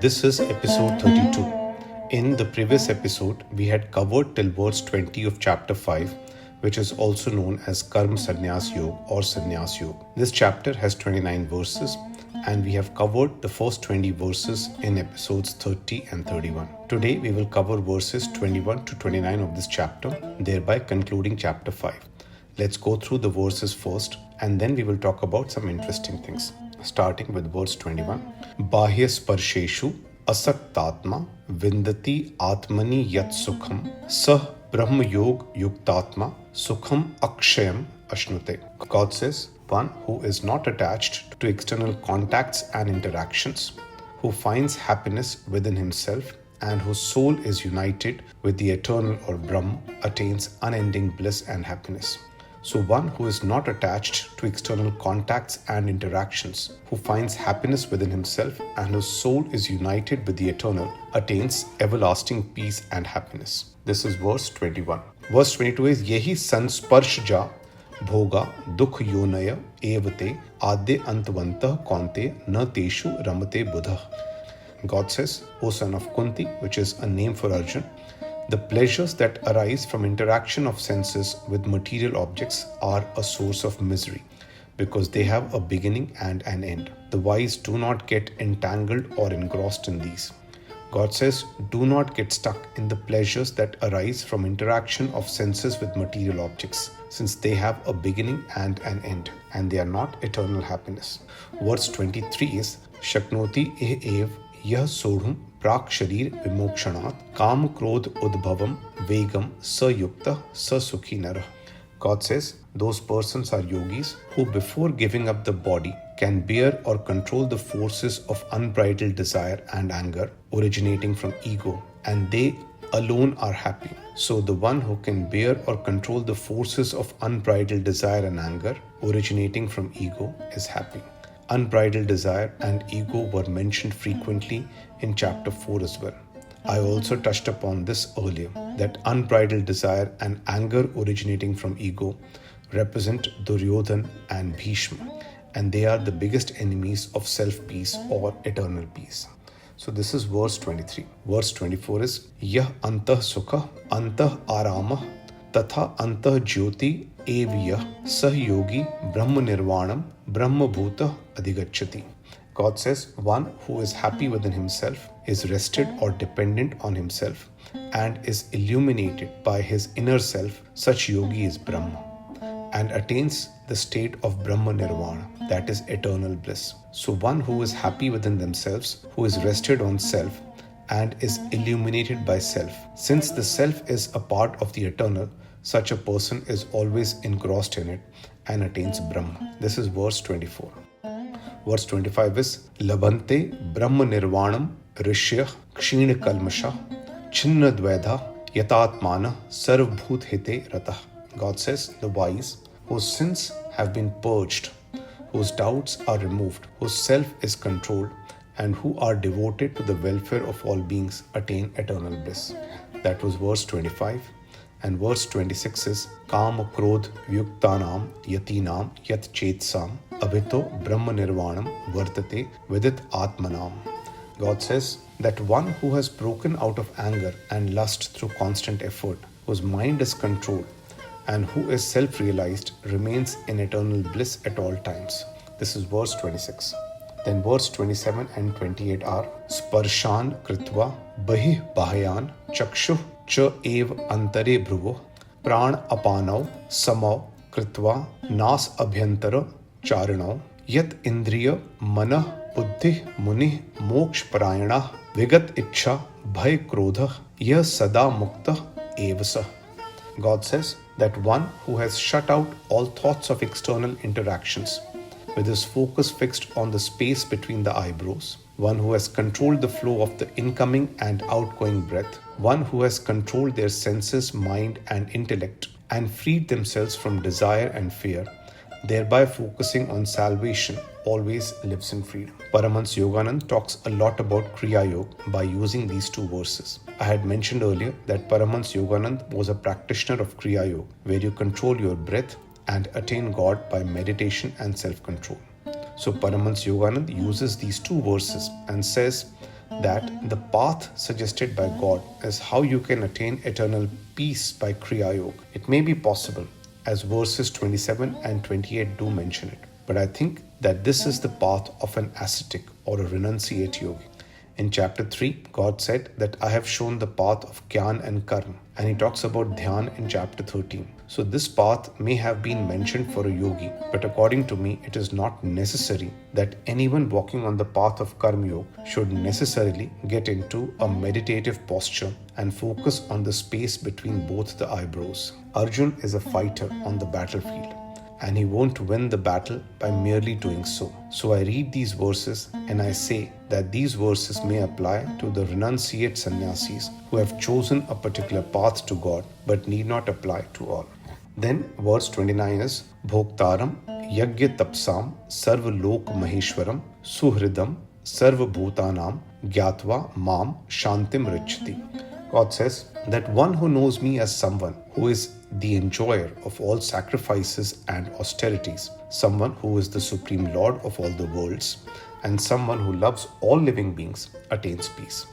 This is episode 32. In the previous episode, we had covered till verse 20 of chapter 5, which is also known as Karma Sanyasa Yoga or Sanyasa Yoga. This chapter has 29 verses, and we have covered the first 20 verses in episodes 30 and 31. Today, we will cover verses 21 to 29 of this chapter, thereby concluding chapter 5. Let's go through the verses first, and then we will talk about some interesting things. Starting with verse 21. Bahya sparsheshu asaktatma vindati atmani yat sukham sah brahma yog yuktatma sukham akshayam ashnute. God says, one who is not attached to external contacts and interactions, who finds happiness within himself and whose soul is united with the eternal or Brahma attains unending bliss and happiness. So one who is not attached to external contacts and interactions, who finds happiness within himself and whose soul is united with the eternal, attains everlasting peace and happiness. This is verse 21. Verse 22 is Yehi sansparshja bhoga dukh yonaya evate adde antavantah konte na teshu ramate buddha. God says, O son of Kunti, which is a name for Arjun, the pleasures that arise from interaction of senses with material objects are a source of misery because they have a beginning and an end. The wise do not get entangled or engrossed in these. God says, do not get stuck in the pleasures that arise from interaction of senses with material objects, since they have a beginning and an end, and they are not eternal happiness. Verse 23 is Shaknoti ev yah sodhum प्राक शरीर विमोक्षणात् काम क्रोध उद्भवम vegam sayukta sasukhi nara. God says, those persons are yogis who before giving up the body can bear or control the forces of unbridled desire and anger originating from ego, and they alone are happy. So the one who can bear or control the forces of unbridled desire and anger originating from ego is happy. Unbridled desire and ego were mentioned frequently in chapter 4 as well. I also touched upon this earlier, that unbridled desire and anger originating from ego represent Duryodhan and Bhishma, and they are the biggest enemies of self-peace or eternal peace. So this is verse 23. Verse 24 is Yah antah sukha antah arama tatha antah jyoti evya sah yogi Brahma Nirvanam Brahma Bhuta Adhigachati. God says, one who is happy within himself, is rested or dependent on himself, and is illuminated by his inner self, such yogi is Brahma, and attains the state of Brahma Nirvana, that is eternal bliss. So one who is happy within themselves, who is rested on self, and is illuminated by self. Since the self is a part of the eternal, such a person is always engrossed in it and attains Brahma. This is verse 24. Verse 25 is Labhante Brahma Nirvanam Rishya Kshina Kalmasha Chinna Dvaidha Yatatmana Sarvbhut Hite Ratah. God says, the wise, whose sins have been purged, whose doubts are removed, whose self is controlled, and who are devoted to the welfare of all beings attain eternal bliss. That was verse 25. And verse 26 is Kama Krodh Vyuktanam Yatinam Yat Chetsam Abhito Brahma Nirvanam Vartate Vidit Atmanam. God says that one who has broken out of anger and lust through constant effort, whose mind is controlled, and who is self-realized remains in eternal bliss at all times. This is verse 26. Then verse 27 and 28 are Sparshan Kritva Bahih Bahayan Chakshuh Cha ev antare bhruvo pran apanav samav kritva nas abhyantara charanau yat indriya manah buddhi muni moksh parayana vigat ichha bhay krodha yah sada mukta evasa. God says that one who has shut out all thoughts of external interactions, with his focus fixed on the space between the eyebrows, one who has controlled the flow of the incoming and outgoing breath, one who has controlled their senses, mind and intellect and freed themselves from desire and fear, thereby focusing on salvation, always lives in freedom. Paramahansa Yogananda talks a lot about Kriya Yoga by using these two verses. I had mentioned earlier that Paramahansa Yogananda was a practitioner of Kriya Yoga, where you control your breath and attain God by meditation and self-control. So Paramahansa Yogananda uses these two verses and says that the path suggested by God is how you can attain eternal peace by Kriya Yoga. It may be possible, as verses 27 and 28 do mention it, but I think that this is the path of an ascetic or a renunciate yogi. In chapter 3, God said that I have shown the path of Gyana and Karma, and he talks about Dhyan in chapter 13. So this path may have been mentioned for a yogi, but according to me, it is not necessary that anyone walking on the path of Karma Yoga should necessarily get into a meditative posture and focus on the space between both the eyebrows. Arjun is a fighter on the battlefield, and he won't win the battle by merely doing so. So I read these verses and I say that these verses may apply to the renunciate sannyasis who have chosen a particular path to God but need not apply to all. Then verse 29 is Bhoktaram Yagya Tapsam Sarva Lok Maheshwaram Suhridam Sarva Bhutanam Gyatva Mam Shantim Richati. God says that one who knows me as someone who is the enjoyer of all sacrifices and austerities, someone who is the supreme lord of all the worlds, and someone who loves all living beings, attains peace.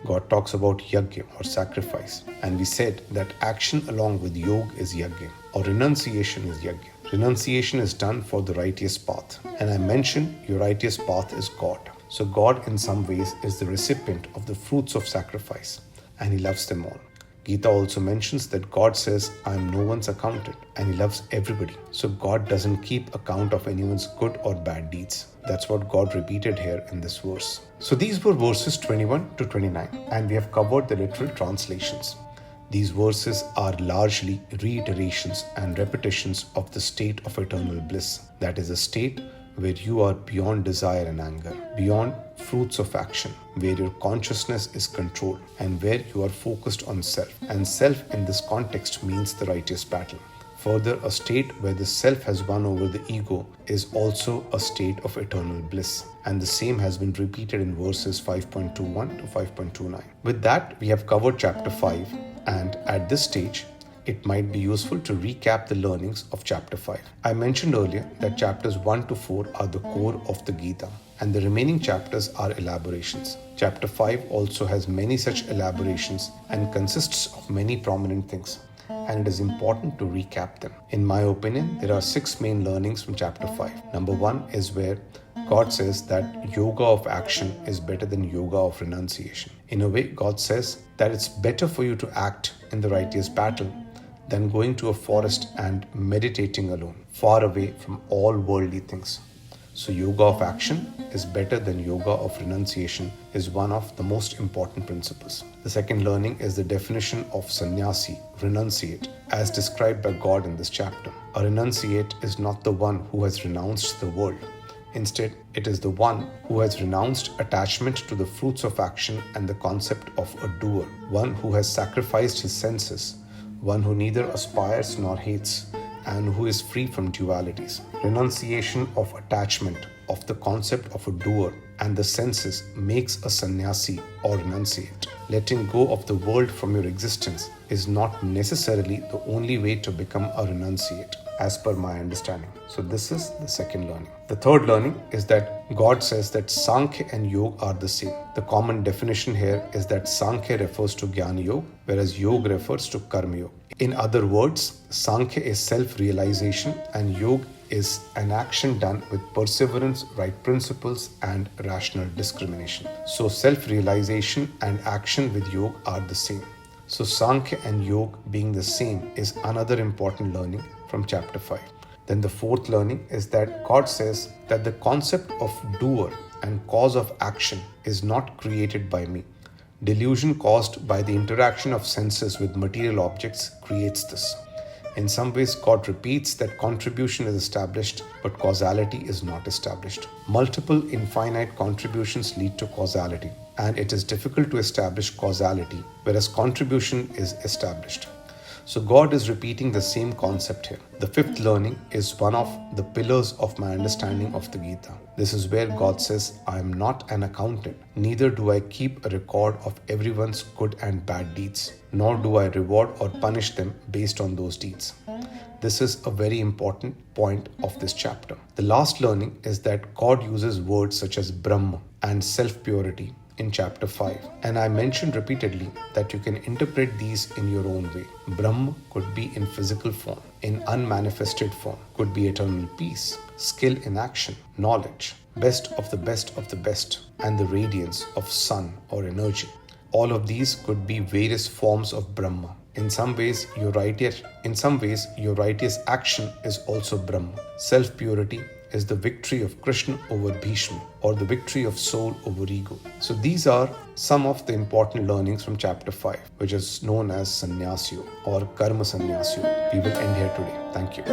God talks about yajna or sacrifice, and we said that action along with yoga is yajna, or renunciation is yajna. Renunciation is done for the righteous path, and I mentioned your righteous path is God. So God in some ways is the recipient of the fruits of sacrifice, and he loves them all. Gita also mentions that God says, I am no one's accountant, and he loves everybody. So God doesn't keep account of anyone's good or bad deeds. That's what God repeated here in this verse. So these were verses 21 to 29, and we have covered the literal translations. These verses are largely reiterations and repetitions of the state of eternal bliss. That is a state where you are beyond desire and anger, beyond fruits of action, where your consciousness is controlled, and where you are focused on self. And self in this context means the righteous battle. Further, a state where the self has won over the ego is also a state of eternal bliss. And the same has been repeated in verses 5.21 to 5.29. With that, we have covered chapter 5, and at this stage, it might be useful to recap the learnings of chapter 5. I mentioned earlier that chapters 1 to 4 are the core of the Gita, and the remaining chapters are elaborations. Chapter 5 also has many such elaborations and consists of many prominent things, and it is important to recap them. In my opinion, there are 6 main learnings from chapter 5. Number 1 is where God says that yoga of action is better than yoga of renunciation. In a way, God says that it's better for you to act in the righteous battle than going to a forest and meditating alone, far away from all worldly things. So yoga of action is better than yoga of renunciation is one of the most important principles. The second learning is the definition of sannyasi, renunciate, as described by God in this chapter. A renunciate is not the one who has renounced the world. Instead, it is the one who has renounced attachment to the fruits of action and the concept of a doer, one who has sacrificed his senses, one who neither aspires nor hates, and who is free from dualities. Renunciation of attachment of the concept of a doer and the senses makes a sannyasi or renunciate. Letting go of the world from your existence is not necessarily the only way to become a renunciate, as per my understanding. So this is the second learning. The third learning is that God says that Sankhya and Yoga are the same. The common definition here is that Sankhya refers to Gyana Yoga, whereas Yoga refers to Karma Yoga. In other words, Sankhya is self-realization and Yoga is an action done with perseverance, right principles, and rational discrimination. So self-realization and action with Yoga are the same. So Sankhya and Yoga being the same is another important learning from chapter 5. Then the fourth learning is that God says that the concept of doer and cause of action is not created by me. Delusion caused by the interaction of senses with material objects creates this. In some ways, God repeats that contribution is established, but causality is not established. Multiple infinite contributions lead to causality, and it is difficult to establish causality, whereas contribution is established. So God is repeating the same concept here. The fifth learning is one of the pillars of my understanding of the Gita. This is where God says, I am not an accountant, neither do I keep a record of everyone's good and bad deeds, nor do I reward or punish them based on those deeds. This is a very important point of this chapter. The last learning is that God uses words such as Brahma and self-purity in chapter 5. And I mentioned repeatedly that you can interpret these in your own way. Brahma could be in physical form, in unmanifested form, could be eternal peace, skill in action, knowledge, best of the best of the best, and the radiance of sun or energy. All of these could be various forms of Brahma. In some ways, your righteous action is also Brahma. Self-purity is the victory of Krishna over Bhishma, or the victory of soul over ego. So these are some of the important learnings from chapter 5, which is known as Sanyasa Yoga or Karma Sanyasa Yoga. We will end here today. Thank you.